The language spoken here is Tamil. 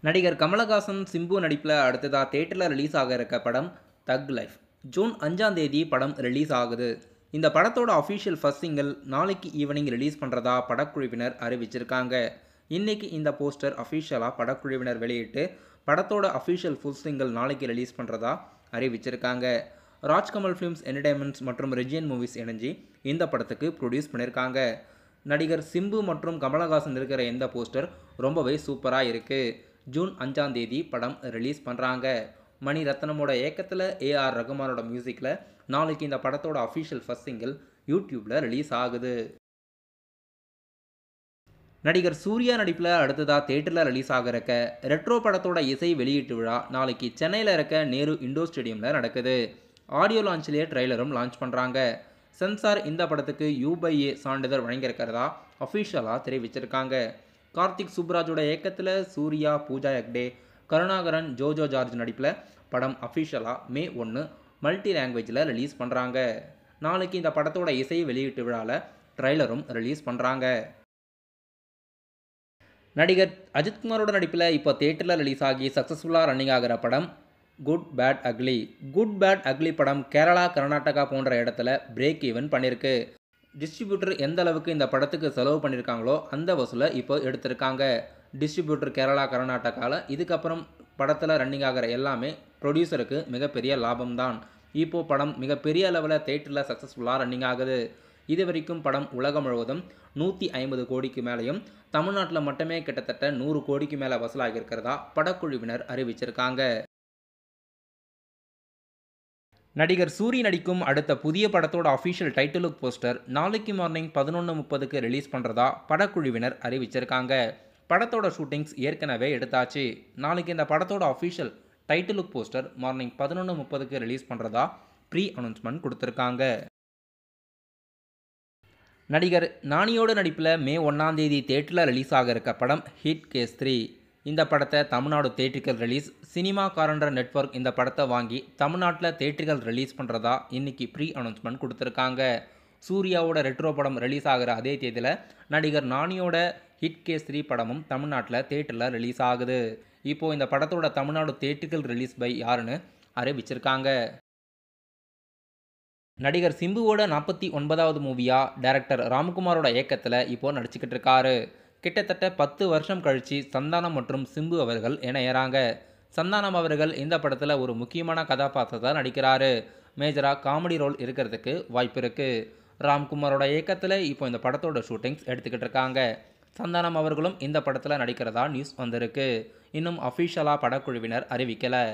நடிகர் கமலஹாசன் சிம்பு நடிப்பில் அடுத்ததாக தேட்டரில் ரிலீஸ் ஆக இருக்க படம் தக் லைஃப். ஜூன் 5ஆம் தேதி படம் ரிலீஸ் ஆகுது. இந்த படத்தோட அஃபிஷியல் ஃபர்ஸ்ட் சிங்கிள் நாளைக்கு ஈவினிங் ரிலீஸ் பண்ணுறதா படக்குழுவினர் அறிவிச்சிருக்காங்க. இன்னைக்கு இந்த போஸ்டர் அஃபிஷியலாக படக்குழுவினர் வெளியிட்டு படத்தோட அஃபிஷியல் ஃபுல் சிங்கிள் நாளைக்கு ரிலீஸ் பண்ணுறதா அறிவிச்சிருக்காங்க. ராஜ்கமல் ஃபிலிம்ஸ் என்டர்டைன்மெண்ட்ஸ் மற்றும் ரெஜியன் மூவிஸ் இணைஞ்சு இந்த படத்துக்கு ப்ரொடியூஸ் பண்ணியிருக்காங்க. நடிகர் சிம்பு மற்றும் கமலஹாசன் இருக்கிற இந்த போஸ்டர் ரொம்பவே சூப்பராக இருக்குது. ஜூன் 5ஆம் தேதி படம் ரிலீஸ் பண்ணுறாங்க. மணி ரத்னமோட இயக்கத்தில் ஏஆர் ரகுமானோட மியூசிக்கில் நாளைக்கு இந்த படத்தோட அஃபிஷியல் ஃபர்ஸ்ட் சிங்கிள் யூடியூப்பில் ரிலீஸ் ஆகுது. நடிகர் சூர்யா நடிப்பில் அடுத்ததாக தேட்டரில் ரிலீஸ் ஆக இருக்க ரெட்ரோ படத்தோட இசை வெளியீட்டு விழா நாளைக்கு சென்னையில் இருக்க நேரு இண்டோர் ஸ்டேடியமில் நடக்குது. ஆடியோ லான்ச்லேயே ட்ரெய்லரும் லான்ச் பண்ணுறாங்க. சென்சார் இந்த படத்துக்கு UA சான்றிதழ் வழங்கியிருக்கிறதா அஃபிஷியலாக தெரிவிச்சிருக்காங்க. கார்த்திக் சுப்ராஜோட இயக்கத்தில் சூர்யா, பூஜா ஹெக்டே, கருணாகரன், ஜோஜோ ஜார்ஜ் நடிப்பில் படம் அஃபிஷியலாக May 1 மல்டி லாங்குவேஜில் ரிலீஸ் பண்ணுறாங்க. நாளைக்கு இந்த படத்தோட இசை வெளியீட்டு விழாவில் ட்ரெய்லரும் ரிலீஸ் பண்ணுறாங்க. நடிகர் அஜித்குமாரோட நடிப்பில் இப்போ தேட்டரில் ரிலீஸ் ஆகி சக்ஸஸ்ஃபுல்லாக ரன்னிங் ஆகிற படம் Good Bad Ugly. Good Bad Ugly படம் கேரளா, கர்நாடகா போன்ற இடத்துல பிரேக் ஈவன் பண்ணியிருக்கு. டிஸ்ட்ரிபியூட்டர் எந்த அளவுக்கு இந்த படத்துக்கு செலவு பண்ணியிருக்காங்களோ அந்த வசூலை இப்போ எடுத்திருக்காங்க. டிஸ்ட்ரிபியூட்டர் கேரளா, கர்நாடகாவில் இதுக்கப்புறம் படத்தில் ரன்னிங் ஆகிற எல்லாமே ப்ரொடியூசருக்கு மிகப்பெரிய லாபம்தான். இப்போது படம் மிகப்பெரிய அளவில் தேட்டரில் சக்ஸஸ்ஃபுல்லாக ரன்னிங் ஆகுது. இது வரைக்கும் படம் உலகம் முழுவதும் 150 கோடிக்கு மேலேயும் தமிழ்நாட்டில் மட்டுமே கிட்டத்தட்ட 100 கோடிக்கு மேலே வசூலாகியிருக்கிறதா படக்குழுவினர் அறிவிச்சிருக்காங்க. நடிகர் சூரி நடிக்கும் அடுத்த புதிய படத்தோட அஃபிஷியல் டைட்டில் லுக் போஸ்டர் நாளைக்கு மார்னிங் 11:30க்கு ரிலீஸ் பண்ணுறதா படக்குழுவினர் அறிவிச்சிருக்காங்க. படத்தோட ஷூட்டிங்ஸ் ஏற்கனவே எடுத்தாச்சு. நாளைக்கு இந்த படத்தோட official title look poster morning 11:30க்கு ரிலீஸ் பண்ணுறதா ப்ரீ அனௌன்ஸ்மெண்ட் கொடுத்துருக்காங்க. நடிகர் நானியோட நடிப்பில் May 1ஆம் தேதி தேட்டரில் ரிலீஸ் ஆக இருக்க படம் ஹிட் கேஸ் 3. இந்த படத்தை தமிழ்நாடு தேட்டர்கள் ரிலீஸ் சினிமா காரண்டர் நெட்வொர்க் இந்த படத்தை வாங்கி தமிழ்நாட்டில் தேட்டர்கள் ரிலீஸ் பண்ணுறதா இன்னைக்கு ப்ரீ அனௌன்ஸ்மெண்ட் கொடுத்துருக்காங்க. சூர்யாவோட ரெட்ரோ படம் ரிலீஸ் ஆகிற அதே தேதியில் நடிகர் நானியோட ஹிட் கேஸ் 3 படமும் தமிழ்நாட்டில் தேட்டரில் ரிலீஸ் ஆகுது. இப்போது இந்த படத்தோட தமிழ்நாடு தேட்டர்கள் ரிலீஸ் பை யாருன்னு அறிவிச்சிருக்காங்க. நடிகர் சிம்புவோட 49வது மூவியாக டைரக்டர் ராம்குமாரோட இயக்கத்தில் இப்போது நடிச்சுக்கிட்டு இருக்காரு. கிட்டத்தட்ட 10 வருஷம் கழித்து சந்தானம் மற்றும் சிம்பு அவர்கள் இணையறாங்க. சந்தானம் அவர்கள் இந்த படத்தில் ஒரு முக்கியமான கதாபாத்திரத்தை நடிக்கிறாரு. மேஜராக காமெடி ரோல் இருக்கிறதுக்கு வாய்ப்பு இருக்குது. ராம்குமாரோட இயக்கத்தில் இப்போ இந்த படத்தோட ஷூட்டிங்ஸ் எடுத்துக்கிட்டு இருக்காங்க. சந்தானம் அவர்களும் இந்த படத்தில் நடிக்கிறதா நியூஸ் வந்திருக்கு. இன்னும் அஃபிஷியலாக படக்குழுவினர் அறிவிக்கலை.